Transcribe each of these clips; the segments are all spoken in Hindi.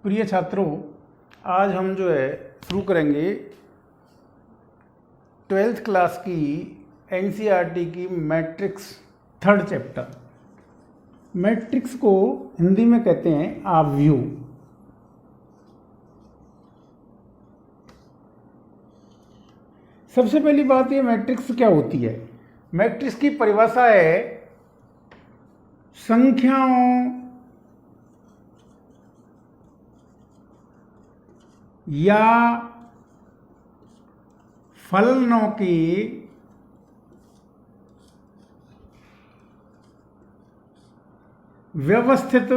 प्रिय छात्रों, आज हम शुरू करेंगे 12th क्लास की एनसीईआरटी की मैट्रिक्स थर्ड चैप्टर। मैट्रिक्स को हिंदी में कहते हैं आव्यूह। सबसे पहली बात, ये मैट्रिक्स क्या होती है? मैट्रिक्स की परिभाषा है संख्याओं या फलनों की व्यवस्थित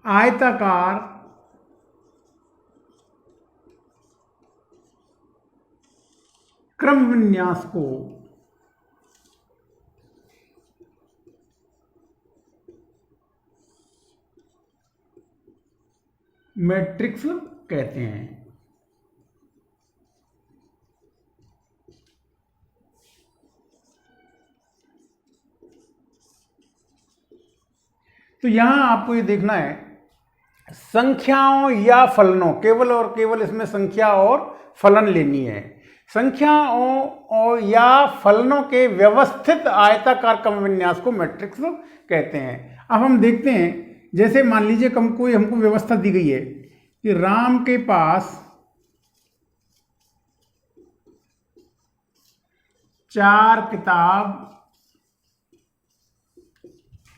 आयताकार क्रम विन्यास को मैट्रिक्स कहते हैं। तो यहां आपको ये देखना है, संख्याओं या फलनों, केवल और केवल इसमें संख्या और फलन लेनी है। संख्याओं और या फलनों के व्यवस्थित आयताकार क्रम विन्यास को मैट्रिक्स कहते हैं। अब हम देखते हैं, जैसे मान लीजिए हमको व्यवस्था दी गई है कि राम के पास 4 किताब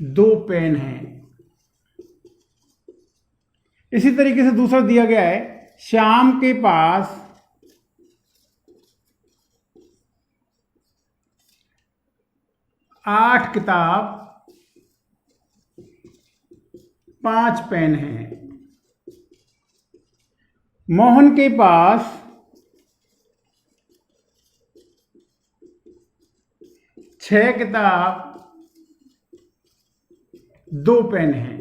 2 पेन हैं। इसी तरीके से दूसरा दिया गया है, श्याम के पास 8 किताब 5 पेन हैं। मोहन के पास 6 किताब 2 पेन हैं।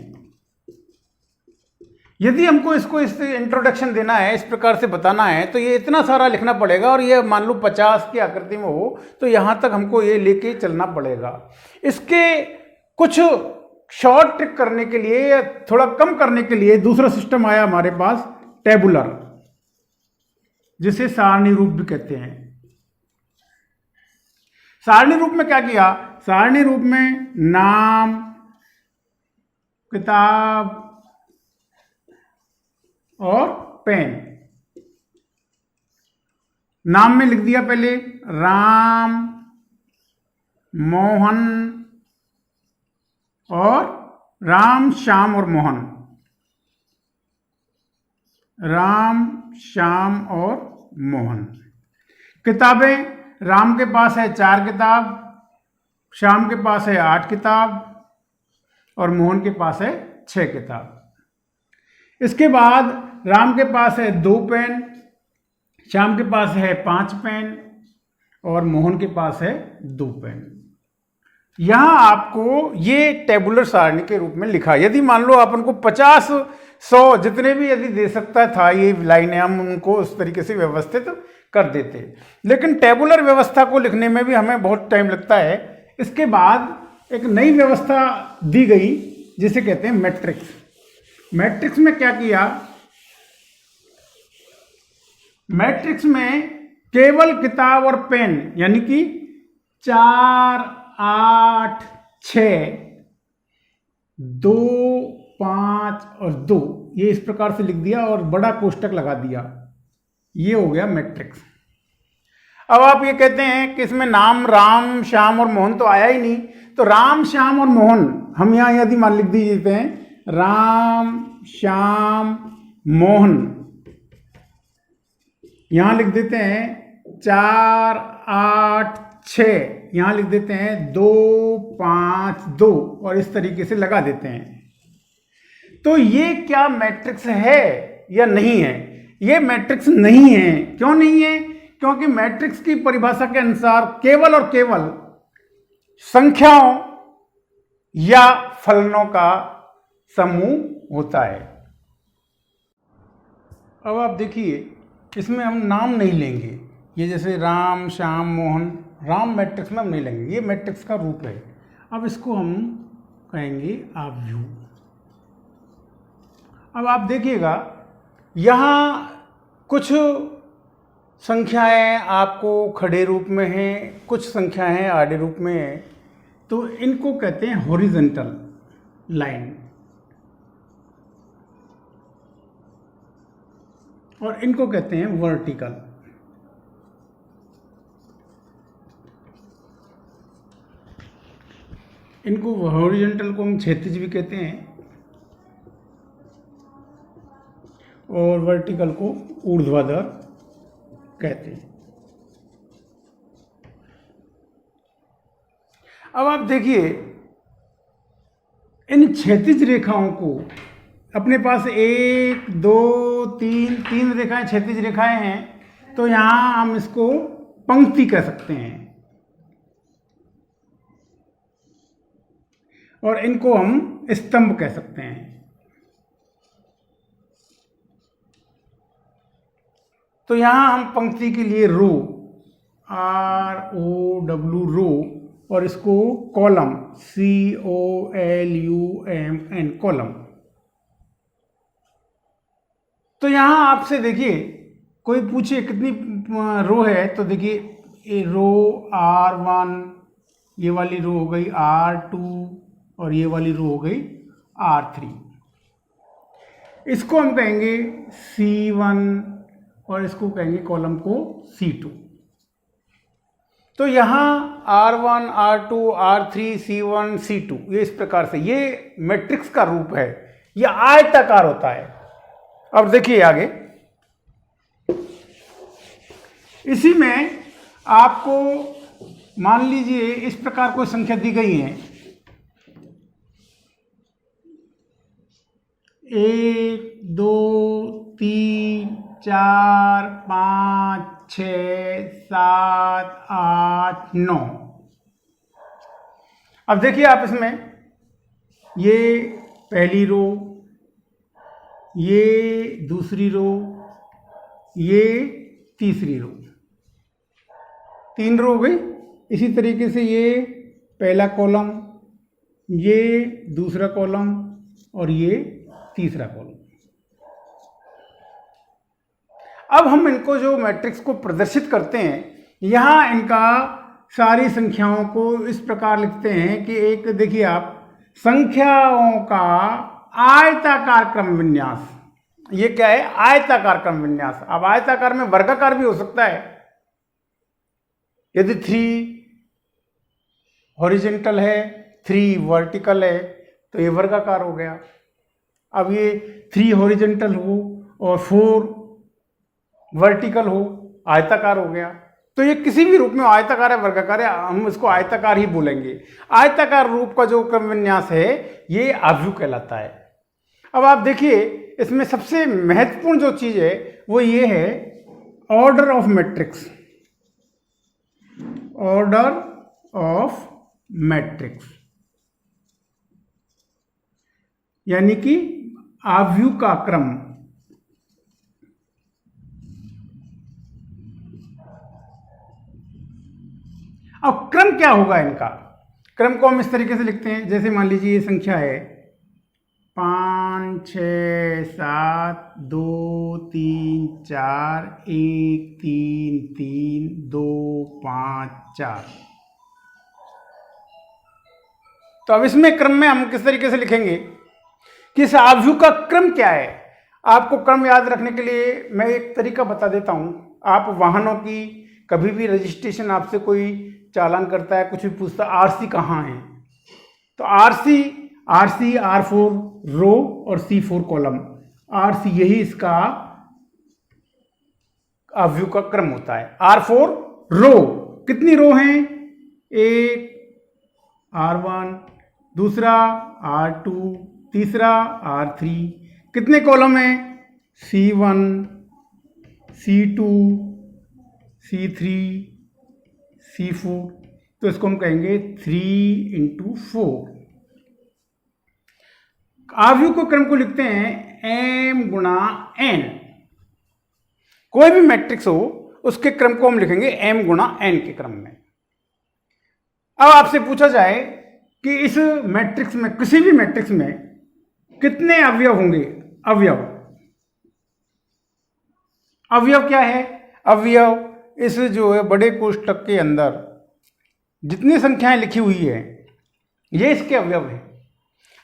यदि हमको इसको इस इंट्रोडक्शन देना है, इस प्रकार से बताना है, तो ये इतना सारा लिखना पड़ेगा। और ये मान लो 50 की आकृति में हो तो यहां तक हमको ये लेके चलना पड़ेगा। इसके कुछ शॉर्ट ट्रिक करने के लिए या थोड़ा कम करने के लिए दूसरा सिस्टम आया हमारे पास, टेबुलर, जिसे सारणी रूप भी कहते हैं। सारणी रूप में क्या किया? सारणी रूप में नाम, किताब और पेन। नाम में लिख दिया पहले राम, मोहन और राम, श्याम और मोहन। राम, श्याम और मोहन। किताबें, राम के पास है 4 किताब, श्याम के पास है 8 किताब और मोहन के पास है 6 किताब। इसके बाद राम के पास है 2 पेन, श्याम के पास है 5 पेन और मोहन के पास है 2 पेन। यहां आपको ये टेबुलर सारणी के रूप में लिखा। यदि मान लो अपन को 50, 100 जितने भी यदि दे सकता था ये लाइनें, हम उनको उस तरीके से व्यवस्थित कर देते। लेकिन टेबुलर व्यवस्था को लिखने में भी हमें बहुत टाइम लगता है। इसके बाद एक नई व्यवस्था दी गई जिसे कहते हैं मैट्रिक्स। मैट्रिक्स में क्या किया? मैट्रिक्स में केवल किताब और पेन, यानी कि 4, 8, 6, 2, 5 और 2, ये इस प्रकार से लिख दिया और बड़ा कोष्टक लगा दिया। ये हो गया मैट्रिक्स। अब आप ये कहते हैं कि इसमें नाम राम, श्याम और मोहन तो आया ही नहीं, तो राम, श्याम और मोहन हम यहां यदि मान लिख देते हैं, राम, श्याम, मोहन। यहां लिख देते हैं 4, 8, 6, यहां लिख देते हैं 2, 5, 2 और इस तरीके से लगा देते हैं। तो ये क्या मैट्रिक्स है या नहीं है? ये मैट्रिक्स नहीं है। क्यों नहीं है? क्योंकि मैट्रिक्स की परिभाषा के अनुसार केवल और केवल संख्याओं या फलनों का समूह होता है। अब आप देखिए, इसमें हम नाम नहीं लेंगे। ये जैसे राम, श्याम, मोहन, राम मैट्रिक्स में हम नहीं लेंगे, ये मैट्रिक्स का रूप है। अब इसको हम कहेंगे आव्यूह। अब आप देखिएगा यहाँ कुछ संख्याएं आपको खड़े रूप में हैं, कुछ संख्याएं आड़े रूप में हैं, तो इनको कहते हैं हॉरिजॉन्टल लाइन और इनको कहते हैं वर्टिकल। इनको हॉरिजॉन्टल को हम क्षैतिज भी कहते हैं और वर्टिकल को ऊर्ध्वाधर कहते हैं। अब आप देखिए इन क्षैतिज रेखाओं को अपने पास 1 2 3 रेखाएं क्षैतिज रेखाएं हैं, तो यहां हम इसको पंक्ति कह सकते हैं और इनको हम स्तंभ कह सकते हैं। तो यहां हम पंक्ति के लिए रो, ROW रो, और इसको कॉलम COLUMN कॉलम। तो यहां आपसे देखिए कोई पूछे कितनी रो है, तो देखिए ये रो R1, ये वाली रो हो गई R2 और ये वाली रो हो गई R3। इसको हम कहेंगे C1 और इसको कहेंगे कॉलम को C2। तो यहाँ R1 R2 R3 C1 C2 ये इस प्रकार से ये मैट्रिक्स का रूप है, ये आयताकार होता है। अब देखिए आगे इसी में आपको मान लीजिए इस प्रकार कोई संख्या दी गई है 1 2 3 4 5 6 7 8 9। अब देखिए आप इसमें ये पहली रो, ये दूसरी रो, ये तीसरी रो, 3 रो हो गई। इसी तरीके से ये पहला कॉलम, ये दूसरा कॉलम और ये तीसरा कॉलम। अब हम इनको जो मैट्रिक्स को प्रदर्शित करते हैं, यहाँ इनका सारी संख्याओं को इस प्रकार लिखते हैं कि एक देखिए आप संख्याओं का आयताकार क्रम विन्यास। ये क्या है? आयताकार क्रम विन्यास। अब आयताकार में वर्गाकार भी हो सकता है। यदि 3 हॉरिजॉन्टल है, 3 वर्टिकल है, तो ये वर्गाकार हो गया। अब ये 3 हॉरिजॉन्टल हो और 4 वर्टिकल हो, आयताकार हो गया। तो ये किसी भी रूप में आयताकार है, वर्गाकार है, हम इसको आयताकार ही बोलेंगे। आयताकार रूप का जो क्रम विन्यास है ये आव्यूह कहलाता है। अब आप देखिए इसमें सबसे महत्वपूर्ण जो चीज है वो ये है order of matrix. Order of matrix यानी कि आव्यूह का क्रम। अब क्रम क्या होगा इनका? क्रम को हम इस तरीके से लिखते हैं, जैसे मान लीजिए ये संख्या है 5 6 7 2 3 4 1 3 3 2 5 4। तो अब इसमें क्रम में हम किस तरीके से लिखेंगे कि इस आव्यूह का क्रम क्या है? आपको क्रम याद रखने के लिए मैं एक तरीका बता देता हूं। आप वाहनों की कभी भी रजिस्ट्रेशन आपसे कोई चालान करता है, कुछ भी पूछता है, आरसी कहाँ है, तो आरसी R4 रो और C4 कॉलम, आरसी यही इसका आव्यूह का क्रम होता है। R4 रो, कितनी रो हैं? एक R1, दूसरा R2, तीसरा R3। कितने कॉलम हैं? C1, C2, C3, C4। तो इसको हम कहेंगे 3 × 4। आव्यूह को क्रम को लिखते हैं m × n। कोई भी मैट्रिक्स हो उसके क्रम को हम लिखेंगे m × n के क्रम में। अब आपसे पूछा जाए कि इस मैट्रिक्स में, किसी भी मैट्रिक्स में कितने अवयव होंगे। अवयव, अवयव क्या है? अवयव इस जो है बड़े कोष्ठक के अंदर जितनी संख्याएं लिखी हुई है ये इसके अवयव है।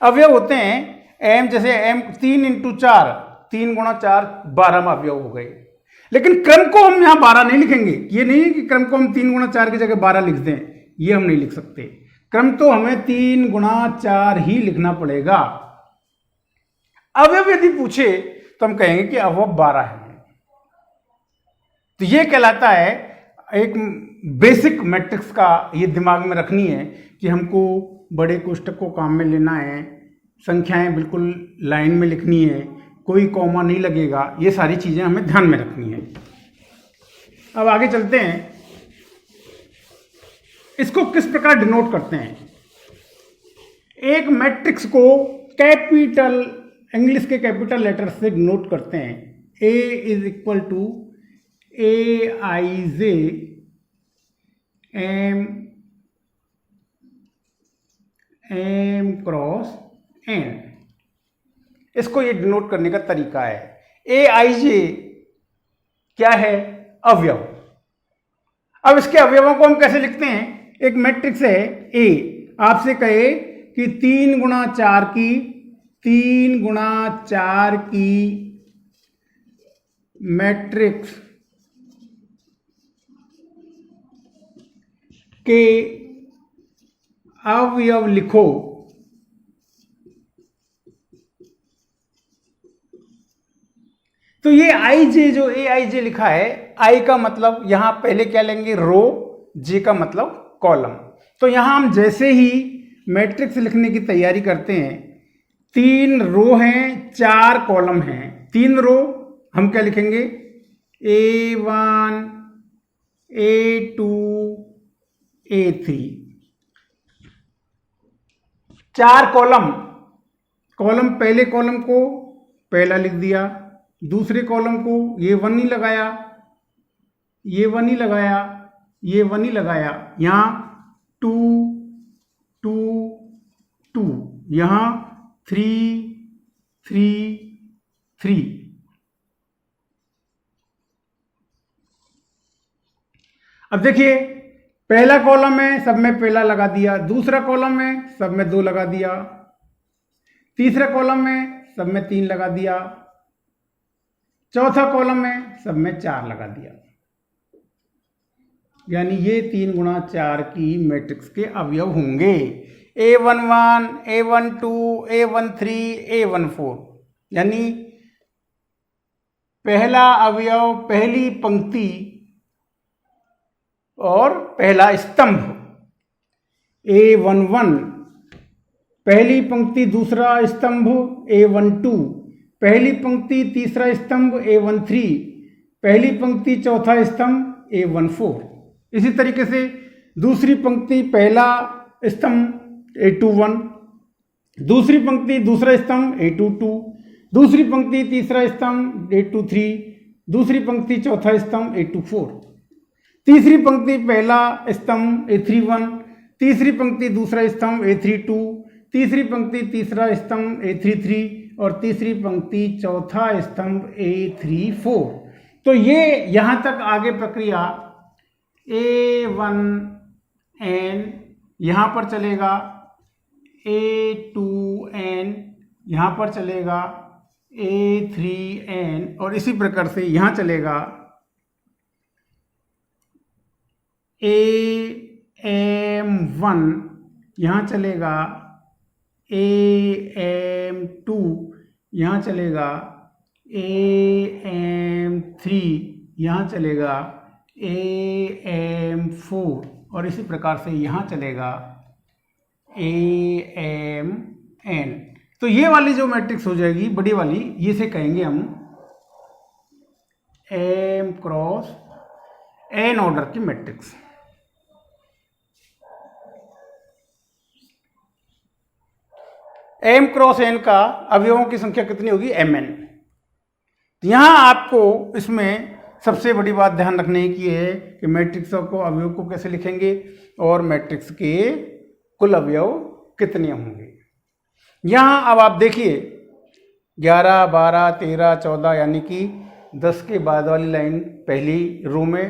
अवयव होते हैं m, जैसे m 3 × 4, 3 × 4 12 अवयव हो गए। लेकिन क्रम को हम यहाँ 12 नहीं लिखेंगे। ये नहीं है कि क्रम को हम 3 × 4 की जगह 12 लिख दें, ये हम नहीं लिख सकते। क्रम तो हमें 3 × 4 ही लिखना पड़ेगा। अवयव यदि पूछे तो हम कहेंगे कि अवयव 12 है। तो ये कहलाता है एक बेसिक मैट्रिक्स का, ये दिमाग में रखनी है कि हमको बड़े कोष्ठक को काम में लेना है, संख्याएं बिल्कुल लाइन में लिखनी है, कोई कॉमा नहीं लगेगा, ये सारी चीजें हमें ध्यान में रखनी है। अब आगे चलते हैं, इसको किस प्रकार डिनोट करते हैं। एक मैट्रिक्स को कैपिटल, इंग्लिश के कैपिटल लेटर से डिनोट करते हैं। A = Aij m cross n। इसको ये डिनोट करने का तरीका है। Aij क्या है? अवयव। अब इसके अवयवों को हम कैसे लिखते हैं? एक मैट्रिक्स है A, आपसे कहे कि 3 × 4 की मैट्रिक्स के अवयव लिखो। तो ये Ij, जो Aij लिखा है, I का मतलब यहां पहले क्या लेंगे? रो, J का मतलब कॉलम। तो यहां हम जैसे ही मैट्रिक्स लिखने की तैयारी करते हैं, 3 रो हैं, 4 कॉलम हैं। 3 रो हम क्या लिखेंगे? A1 A2 A3। 4 column, column पहले कॉलम को पहला लिख दिया, दूसरे कॉलम को ये 1 ही लगाया, ये 1 ही लगाया, ये 1 ही लगाया। यहाँ 2 2 2, यहाँ 3 3 3। अब देखिए, पहला कॉलम है, सब में पहला लगा दिया, दूसरा कॉलम है, सब में 2 लगा दिया, तीसरा कॉलम है, सब में 3 लगा दिया, चौथा कॉलम में सब में 4 लगा दिया। यानी ये 3 × 4 की मैट्रिक्स के अवयव होंगे। A11 A12 A13 A14, यानी पहला अवयव, पहली पंक्ति और पहला स्तंभ। A11 पहली पंक्ति दूसरा स्तंभ, A12 पहली पंक्ति तीसरा स्तंभ, A13 पहली पंक्ति चौथा स्तंभ, A14। इसी तरीके से दूसरी पंक्ति पहला स्तंभ A21, दूसरी पंक्ति दूसरा स्तंभ A22, दूसरी पंक्ति तीसरा स्तंभ A23, दूसरी पंक्ति चौथा स्तंभ A24, तीसरी पंक्ति पहला स्तंभ A31, तीसरी पंक्ति दूसरा स्तंभ A32, तीसरी पंक्ति तीसरा स्तंभ A33 और तीसरी पंक्ति चौथा स्तंभ A34। तो ये यहाँ तक आगे प्रक्रिया A1n यहाँ पर चलेगा, A2n यहाँ पर चलेगा, A3n और इसी प्रकार से यहाँ चलेगा AM1 यहाँ चलेगा, AM2 यहाँ चलेगा, AM3 यहाँ चलेगा, AM4 और इसी प्रकार से यहाँ चलेगा AMN। तो ये वाली जो मैट्रिक्स हो जाएगी बड़ी वाली, ये से कहेंगे हम M क्रॉस n ऑर्डर की मैट्रिक्स। M क्रॉस n का अवयवों की संख्या कितनी होगी? Mn। यहां आपको इसमें सबसे बड़ी बात ध्यान रखने की है कि मैट्रिक्स को, अवयव को कैसे लिखेंगे और मैट्रिक्स के कुल अवयव कितने होंगे। यहां अब आप देखिए 11, 12, 13, 14 यानी कि 10 के बाद वाली लाइन पहली रो में,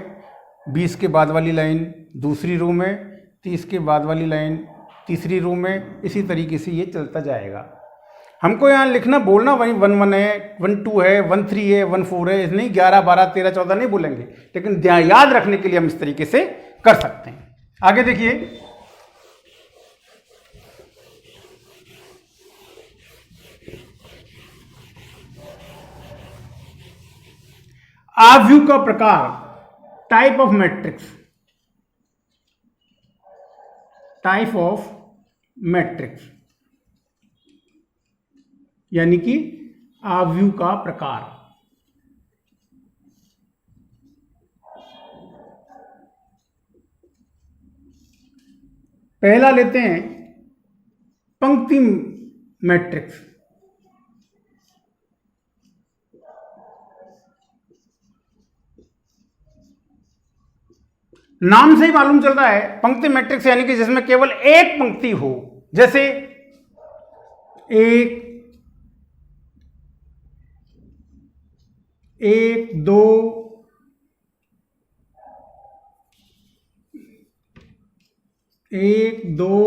20 के बाद वाली लाइन दूसरी रो में, 30 के बाद वाली लाइन तीसरी रो में, इसी तरीके से ये चलता जाएगा। हमको यहाँ लिखना बोलना वही 1 1 है, 1 2 है, 1 3 है, 1 4 है, नहीं 11, 12, 13, 14 नहीं बोलेंगे, लेकिन याद रखने के लिए हम इस तरीके से कर सकते हैं। आगे देखिए आव्यूह का प्रकार, type of matrix, type of matrix यानी कि आव्यूह का प्रकार। पहला लेते हैं पंक्ति मैट्रिक्स। नाम से ही मालूम चल रहा है पंक्ति मैट्रिक्स यानी कि जिसमें केवल एक पंक्ति हो, जैसे 1 1 2 1 2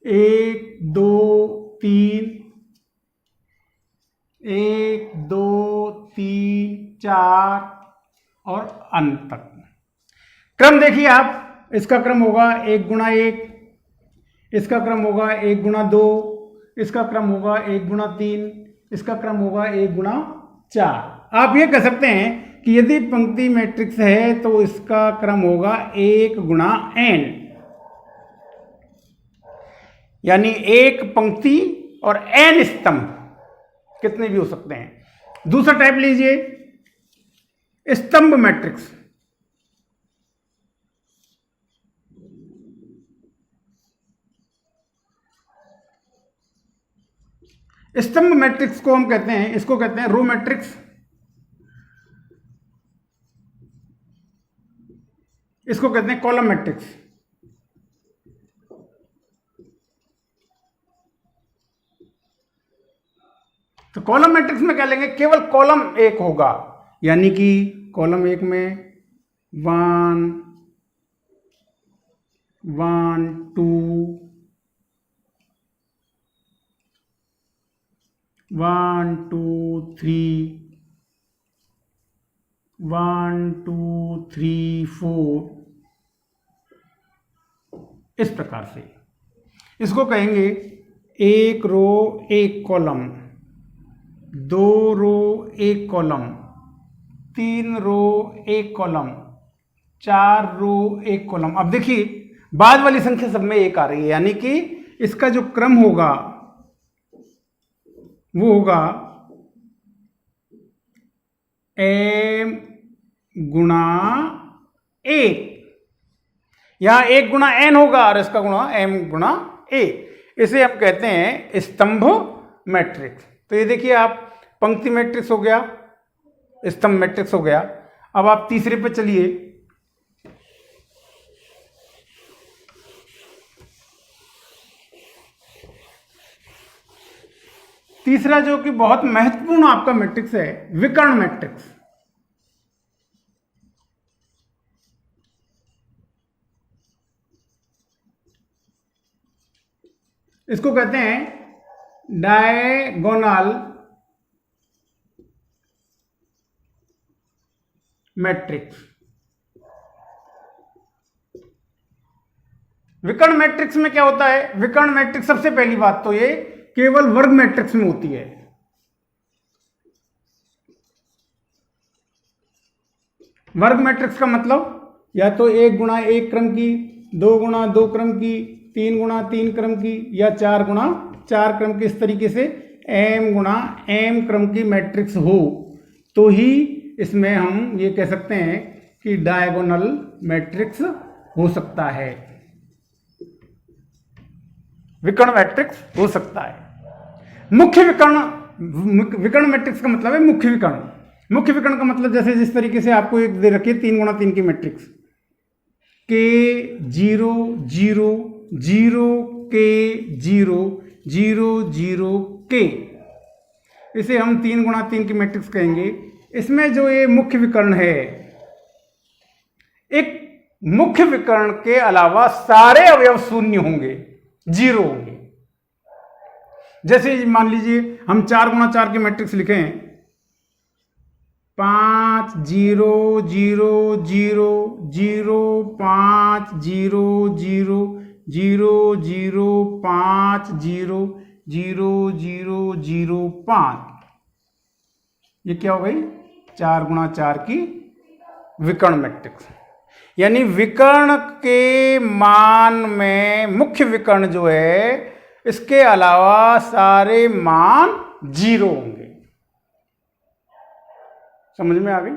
1 2 3 1 2 3 4 और अंत तक। क्रम देखिए आप, इसका क्रम होगा 1 गुणा 1, इसका क्रम होगा 1 गुणा 2, इसका क्रम होगा 1 गुणा 3, इसका क्रम होगा 1 गुणा 4। आप ये कह सकते हैं कि यदि पंक्ति मैट्रिक्स है तो इसका क्रम होगा 1 गुणा n, यानी एक पंक्ति और n स्तंभ कितने भी हो सकते हैं। दूसरा टाइप लीजिए स्तंभ मैट्रिक्स। स्तंभ मैट्रिक्स को हम कहते हैं, इसको कहते हैं रो मैट्रिक्स, इसको कहते हैं कॉलम मैट्रिक्स। तो कॉलम मैट्रिक्स में क्या लेंगे, केवल कॉलम एक होगा, यानी कि कॉलम एक में 1 1 2 1 2 3 1 2 3 4 इस प्रकार से। इसको कहेंगे 1 रो 1 कॉलम, 2 रो 1 कॉलम, 3 रो 1 कॉलम, 4 रो 1 कॉलम। अब देखिए बाद वाली संख्या सब में 1 आ रही है, यानी कि इसका जो क्रम होगा वो होगा m गुणा 1, यहां 1 गुणा n होगा और इसका गुणा m गुणा a। इसे हम कहते हैं स्तंभ मैट्रिक्स। तो ये देखिए आप, पंक्ति मैट्रिक्स हो गया, स्तंभ मैट्रिक्स हो गया। अब आप तीसरे पे चलिए। तीसरा जो कि बहुत महत्वपूर्ण आपका मैट्रिक्स है, विकर्ण मैट्रिक्स। इसको कहते हैं डायगोनल मैट्रिक्स। विकर्ण मैट्रिक्स में क्या होता है, विकर्ण मैट्रिक्स सबसे पहली बात तो ये केवल वर्ग मैट्रिक्स में होती है। वर्ग मैट्रिक्स का मतलब या तो 1 गुणा 1 क्रम की, 2 गुणा 2 क्रम की, 3 गुणा 3 क्रम की, या 4 गुणा 4 क्रम की। इस तरीके से m गुणा m क्रम की मैट्रिक्स हो तो ही इसमें हम ये कह सकते हैं कि डायगोनल मैट्रिक्स हो सकता है, विकर्ण मैट्रिक्स हो सकता है। मुख्य विकर्ण मैट्रिक्स का मतलब है मुख्य विकर्ण। मुख्य विकर्ण का मतलब जैसे जिस तरीके से आपको एक दे रखी है 3 गुणा 3 की मैट्रिक्स, K 0 0 जीरो के जीरो जीरो जीरो के, इसे हम 3 गुणा 3 की मैट्रिक्स कहेंगे। इसमें जो ये मुख्य विकर्ण है, एक मुख्य विकर्ण के अलावा सारे अवयव शून्य होंगे, जीरो होंगे। जैसे मान लीजिए हम 4 गुणा 4 की मैट्रिक्स लिखें, 5 0 0 0 0 5 0 0 0 0 5 0 0 0 0 5, ये क्या हो गई? 4 गुणा 4 की विकर्ण मैट्रिक्स। यानी विकर्ण के मान में मुख्य विकर्ण जो है, इसके अलावा सारे मान जीरो होंगे। समझ में आ गई?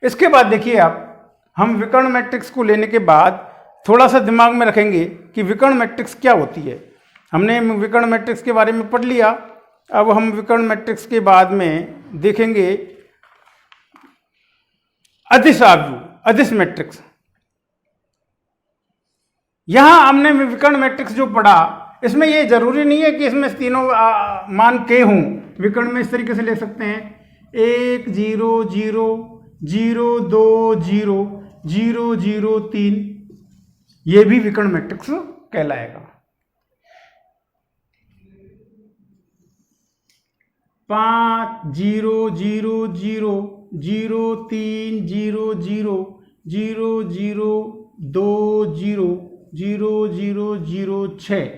इसके बाद देखिए आप, हम विकर्ण मैट्रिक्स को लेने के बाद थोड़ा सा दिमाग में रखेंगे कि विकर्ण मैट्रिक्स क्या होती है। हमने विकर्ण मैट्रिक्स के बारे में पढ़ लिया, अब हम विकर्ण मैट्रिक्स के बाद में देखेंगे अदिश आव्यूह, अदिश मैट्रिक्स। यहां हमने विकर्ण मैट्रिक्स जो पढ़ा, इसमें ये जरूरी नहीं है कि इसमें तीनों मान के हों। विकर्ण में इस तरीके से ले सकते हैं, 1 0 0 0 2 0 0 0 3, ये भी विकर्ण मैट्रिक्स कहलाएगा। 5 0 0 0 0 3 0 0 0 0 2 0 0 0 0 6,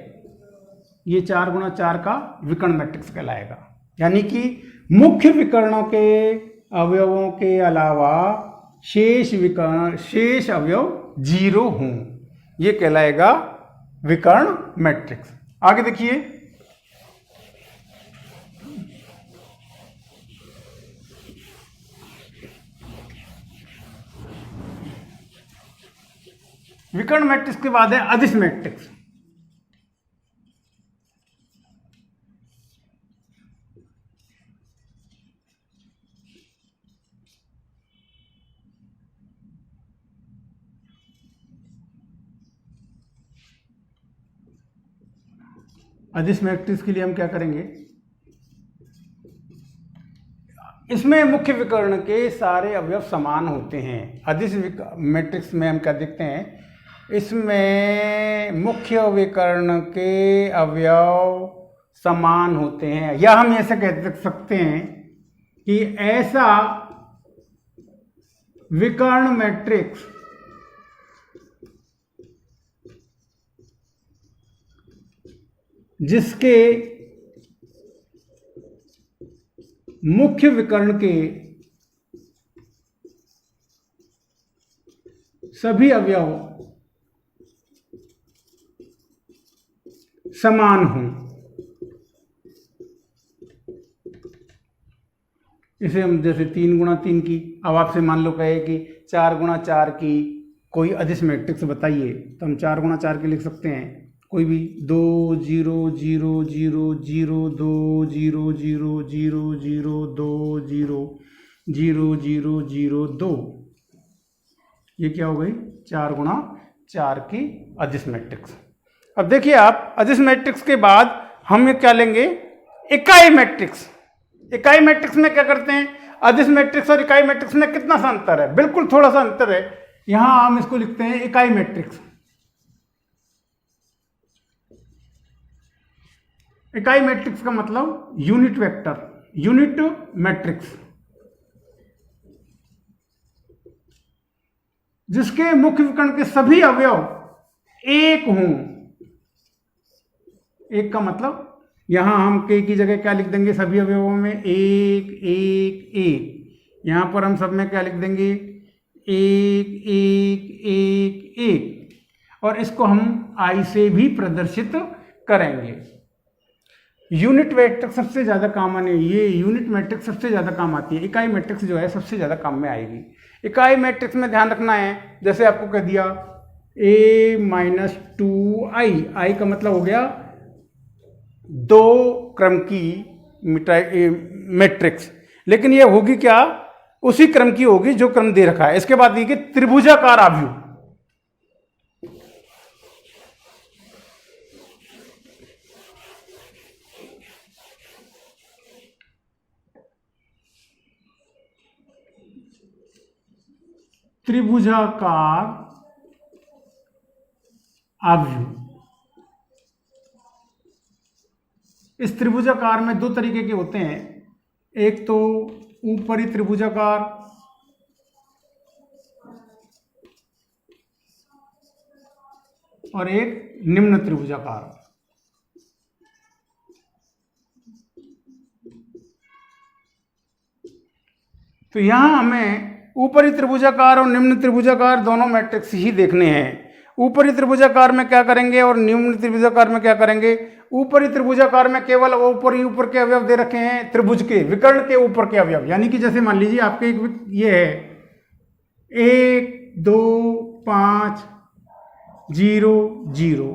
ये 4 गुणा 4 का विकर्ण मैट्रिक्स कहलाएगा। यानी कि मुख्य विकर्णों के अवयवों के अलावा शेष अवयव जीरो हों, ये कहलाएगा विकर्ण मैट्रिक्स। आगे देखिए, विकर्ण मैट्रिक्स के बाद है अदिश मैट्रिक्स। अदिश मैट्रिक्स के लिए हम क्या करेंगे, इसमें मुख्य विकर्ण के सारे अवयव समान होते हैं। अदिश मैट्रिक्स में हम क्या देखते हैं, इसमें मुख्य विकर्ण के अवयव समान होते हैं, या हम ऐसे कह सकते हैं कि ऐसा विकर्ण मैट्रिक्स जिसके मुख्य विकर्ण के सभी अवयव समान हों। इसे हम जैसे 3 गुणा 3 की, अब आपसे मान लो कहे कि 4 गुणा 4 की कोई अदिश मैट्रिक्स बताइए, तो हम 4 गुणा 4 की लिख सकते हैं, कोई भी 2 0 0 0 0 2 0 0 0 0 2 0 0 0 0 2, ये क्या हो गई? 4 गुणा 4 की अदिश मैट्रिक्स। अब देखिए आप, अदिश मैट्रिक्स के बाद हम ये क्या लेंगे, इकाई मैट्रिक्स। इकाई मैट्रिक्स में क्या करते हैं, अदिश मैट्रिक्स और इकाई मैट्रिक्स में कितना सा अंतर है? बिल्कुल थोड़ा सा अंतर है। यहां हम इसको लिखते हैं इकाई मैट्रिक्स। इकाई मैट्रिक्स का मतलब यूनिट वेक्टर, यूनिट मैट्रिक्स, जिसके मुख्य विकर्ण के सभी अवयव एक हों। एक का मतलब यहां हम के की जगह क्या लिख देंगे, सभी अवयवों में 1 1 1, यहां पर हम सब में क्या लिख देंगे, 1 1 1 1, और इसको हम आई से भी प्रदर्शित करेंगे। यूनिट मैट्रिक्स सबसे ज्यादा काम आने, ये यूनिट मैट्रिक्स सबसे ज्यादा काम आती है। इकाई मैट्रिक्स जो है सबसे ज्यादा काम में आएगी। इकाई मैट्रिक्स में ध्यान रखना है, जैसे आपको कह दिया a-2i, आई का मतलब हो गया 2 क्रम की मैट्रिक्स, लेकिन ये होगी क्या, उसी क्रम की होगी जो क्रम दे रखा है। इसके बाद देखिए त्रिभुजाकार आव्यूह। त्रिभुजाकार आव्यूह। इस त्रिभुजाकार में दो तरीके के होते हैं, एक तो ऊपरी त्रिभुजाकार और एक निम्न त्रिभुजाकार। तो यहां हमें ऊपरी त्रिभुजाकार और निम्न त्रिभुजाकार दोनों मैट्रिक्स ही देखने हैं। ऊपरी त्रिभुजाकार में क्या करेंगे और निम्न त्रिभुजाकार में क्या करेंगे। ऊपरी त्रिभुजाकार में केवल ऊपर के अवयव दे रखे हैं, त्रिभुज के विकर्ण के ऊपर के अवयव, यानी कि जैसे मान लीजिए आपके एक ये है 1 2 5 0 0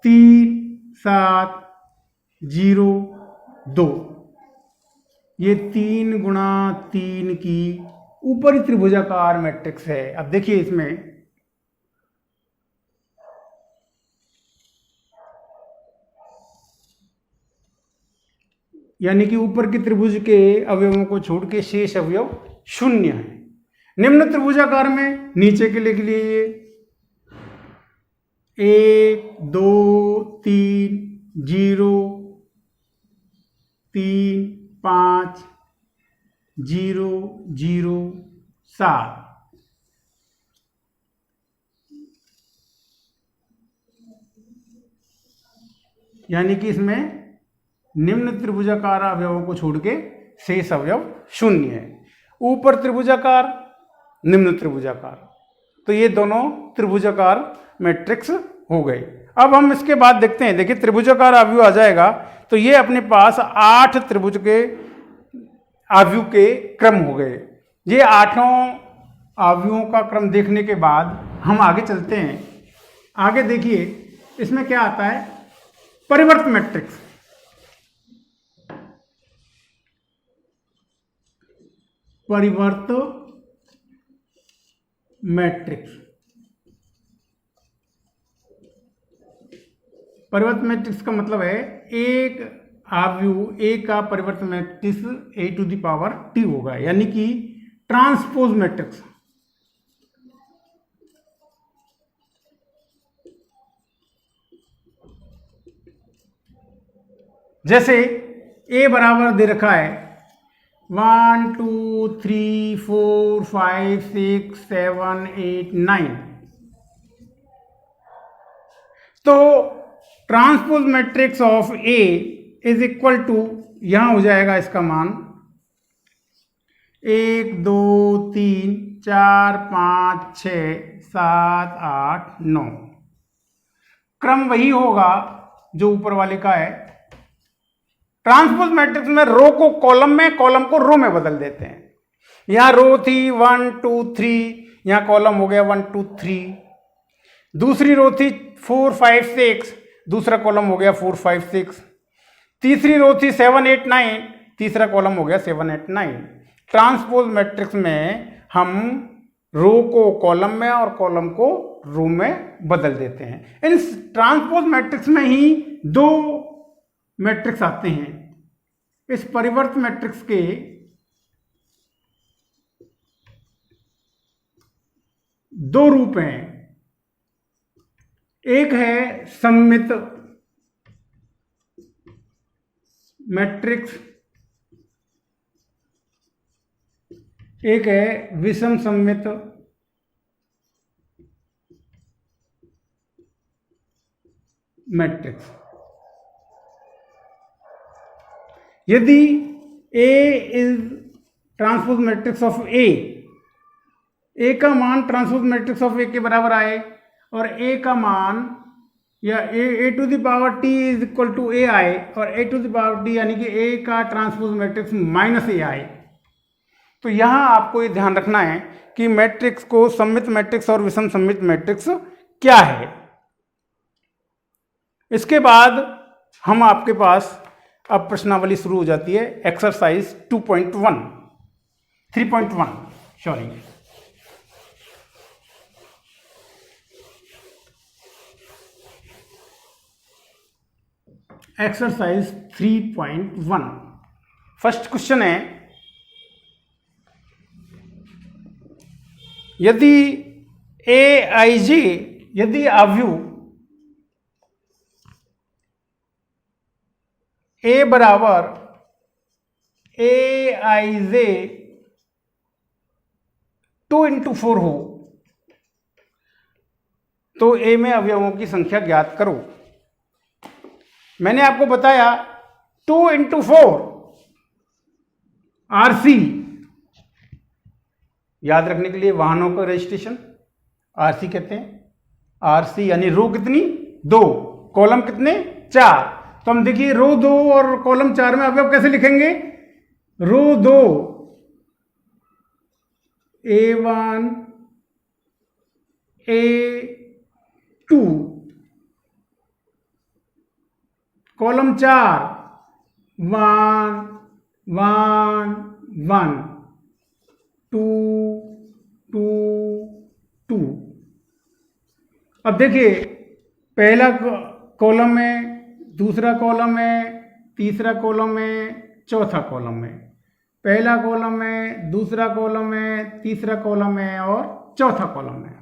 3 7 0 2, ये 3 गुणा 3 की ऊपरी त्रिभुजाकार मैट्रिक्स है। अब देखिए इसमें यानी कि ऊपर के त्रिभुज के अवयवों को छोड़ के शेष अवयव शून्य है। निम्न त्रिभुजाकार में नीचे के लिख लिए 1 2 3 0 3 5 0 0 7, यानी कि इसमें निम्न त्रिभुजाकार अवयवों को छोड़ के शेष अवयव शून्य है। ऊपर त्रिभुजाकार निम्न त्रिभुजाकार, तो ये दोनों त्रिभुजाकार मैट्रिक्स हो गए। अब हम इसके बाद देखते हैं, देखिए त्रिभुजाकार आव्यूह आ जाएगा तो ये अपने पास 8 त्रिभुज के आव्यूह के क्रम हो गए। ये 8 आव्यूहों का क्रम देखने के बाद हम आगे चलते हैं। आगे देखिए इसमें क्या आता है, परिवर्त मैट्रिक्स। परिवर्त मैट्रिक्स, परिवर्त मैट्रिक्स का मतलब है एक आव्यूह ए का परिवर्त मैट्रिक्स a⁴ होगा, यानी कि ट्रांसपोज मैट्रिक्स। जैसे a बराबर दे रखा है 1 2 3 4 5 6 7 8 9, तो transpose matrix of A is equal to, यहां हो जाएगा इसका मान 1 2 3 4 5 6 7 8 9। क्रम वही होगा जो ऊपर वाले का है। ट्रांसपोज मैट्रिक्स में रो को कॉलम में, कॉलम को रो में बदल देते हैं। यहां रो थी 1 2 3, यहां कॉलम हो गया 1 2 3। दूसरी रो थी 4 5 6, दूसरा कॉलम हो गया 4 5 6। तीसरी रो थी 7 8 9, तीसरा कॉलम हो गया 7 8 9। ट्रांसपोज मैट्रिक्स में हम रो को कॉलम में और कॉलम को रो में बदल देते हैं। इन ट्रांसपोज मैट्रिक्स में ही दो मैट्रिक्स आते हैं। इस परिवर्त मैट्रिक्स के दो रूप हैं, एक है सममित मैट्रिक्स, एक है विषम सममित मैट्रिक्स। यदि A is transpose matrix of A का मान ट्रांसपोज मैट्रिक्स ऑफ ए के बराबर आए और ए का मान या a⁴ इज इक्वल टू ए आए और a⁴ यानी कि ए का ट्रांसपोज मैट्रिक्स -a आए, तो यहां आपको ये ध्यान रखना है कि मैट्रिक्स को सममित मैट्रिक्स और विषम सममित मैट्रिक्स क्या है। इसके बाद हम आपके पास अब प्रश्नावली शुरू हो जाती है, exercise 2.1 3.1 sorry. Exercise 3.1 first question है, यदि ए आई जे, यदि अवयव ए बराबर ए आई जे 2x4 हो तो ए में अवयवों की संख्या ज्ञात करो। मैंने आपको बताया 2x4 आरसी, याद रखने के लिए वाहनों का रजिस्ट्रेशन आरसी कहते हैं। आरसी यानी रो कितनी 2, कॉलम कितने 4। तो हम देखिए रो 2 और कॉलम 4 में अवयव कैसे लिखेंगे। रो 2 A1 A2, कॉलम 4 1 1 1 2 2 2। अब देखिए पहला कॉलम में, दूसरा कॉलम है, तीसरा कॉलम है, चौथा कॉलम है। पहला कॉलम है, दूसरा कॉलम है, तीसरा कॉलम है और चौथा कॉलम है।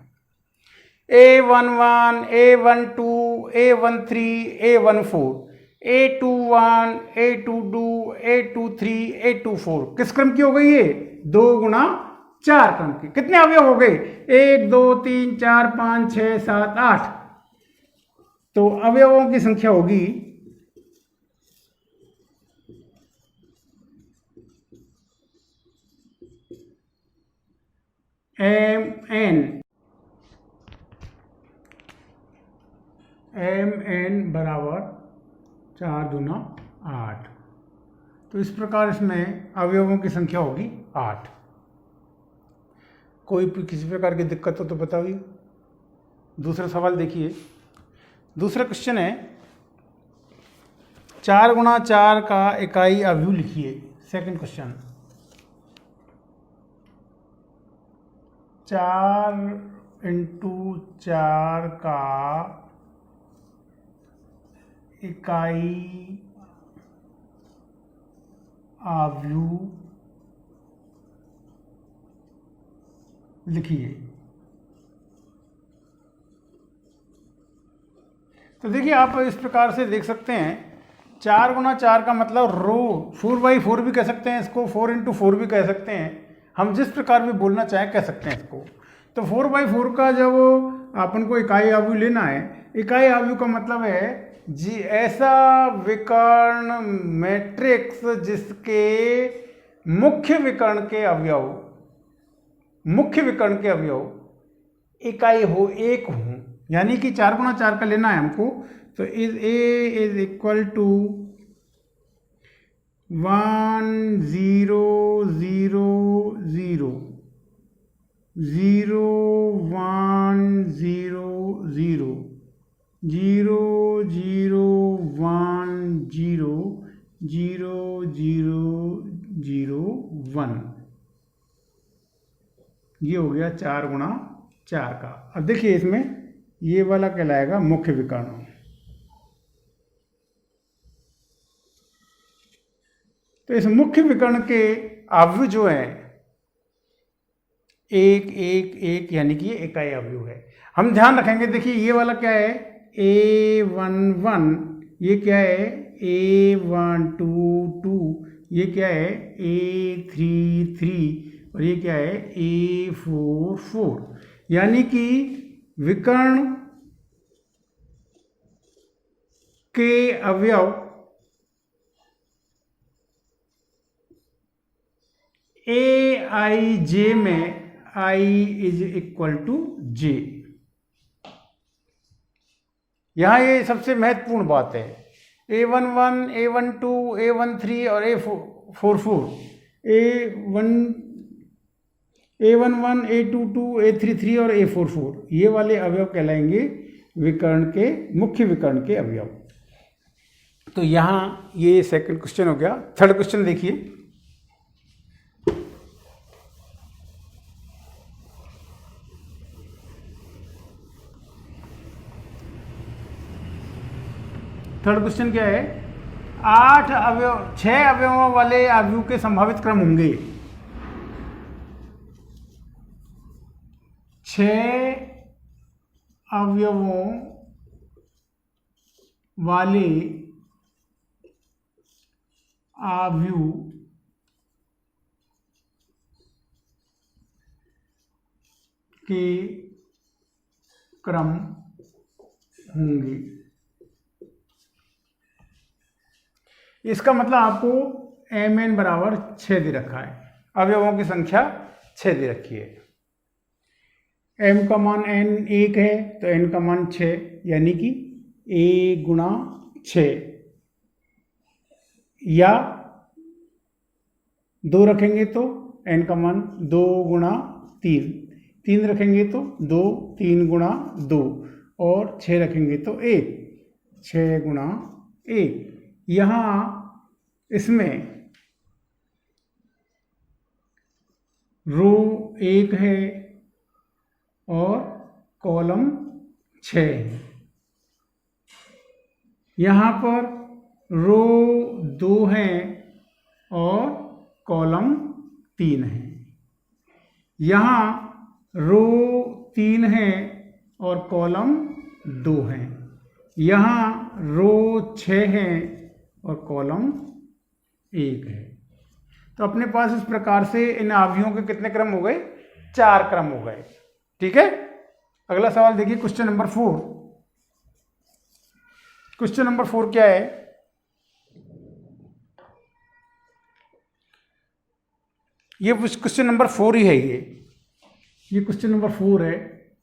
A11 A12 A13 A14 A21 A22 A23 A24 किस क्रम की हो गई ये 2 गुणा 4 क्रम की। कितने अवयव हो गए 1 2 3 4 5 6 7 8। तो अवयवों की संख्या होगी mn बराबर 4 दूना 8। तो इस प्रकार इसमें अवयवों की संख्या होगी 8। कोई किसी प्रकार की दिक्कत हो तो बताइए। दूसरा सवाल देखिए। दूसरा क्वेश्चन है 4 गुणा 4 का इकाई अवयव लिखिए। सेकंड क्वेश्चन 4 इंटू 4 का इकाई अवयव लिखिए। तो देखिए आप इस प्रकार से देख सकते हैं 4 गुणा 4 का मतलब रो 4x4 भी कह सकते हैं इसको, 4 इंटू 4 भी कह सकते हैं। हम जिस प्रकार भी बोलना चाहें कह सकते हैं इसको। तो 4x4 का जब अपन को इकाई अवयव लेना है, इकाई अवयव का मतलब है जी ऐसा विकर्ण मैट्रिक्स जिसके मुख्य विकर्ण के अवयव इकाई हो, एक हो। यानी कि 4 गुणा 4 का लेना है हमको। तो is A is equal to 1 0 0 0 0 1 0 0 0 0 1 0 0 0 0 1। ये हो गया 4 गुणा 4 का। अब देखिए इसमें ये वाला कहलाएगा मुख्य विकर्ण। तो इस मुख्य विकर्ण के अवयव जो है 1 1 1 यानी कि ये इकाई अवयव है। हम ध्यान रखेंगे। देखिए ये वाला क्या है A11, ये क्या है A12 2, ये क्या है A33 और ये क्या है A44। यानी कि विकर्ण के अवयव AIJ में I is equal to J। यहाँ ये सबसे महत्वपूर्ण बात है। A11 A12 A13 और A44 A11 A22 A33 और A44 ये वाले अवयव कहलाएंगे विकर्ण के मुख्य विकर्ण के अवयव। तो यहाँ ये सेकंड क्वेश्चन हो गया। थर्ड क्वेश्चन देखिए। थर्ड क्वेश्चन क्या है 6 अवयवों वाले अवयव के संभावित क्रम होंगे। 6 अवयवों वाले आव्यूह के क्रम होंगे। इसका मतलब आपको mn बराबर 6 दे रखा है, अवयवों की संख्या 6 दे रखी है। m का मान n 1 है तो n का मान 6, यानी कि a गुणा 6, या 2 रखेंगे तो n का मान 2 गुणा 3, 3 रखेंगे तो 2, 3 गुणा 2, और 6 रखेंगे तो 1, 6 गुणा 1। यहाँ इसमें रो 1 है और कॉलम 6 है। यहाँ पर रो 2 है और कॉलम 3 है। यहाँ रो 3 है और कॉलम 2 है। यहाँ रो 6 है और कॉलम 1 है। तो अपने पास इस प्रकार से इन आव्यूहों के कितने क्रम हो गए? 4 क्रम हो गए। ठीक है, अगला सवाल देखिए, क्वेश्चन नंबर 4। क्वेश्चन नंबर 4 क्या है? ये क्वेश्चन नंबर 4 ही है। ये क्वेश्चन नंबर 4 है,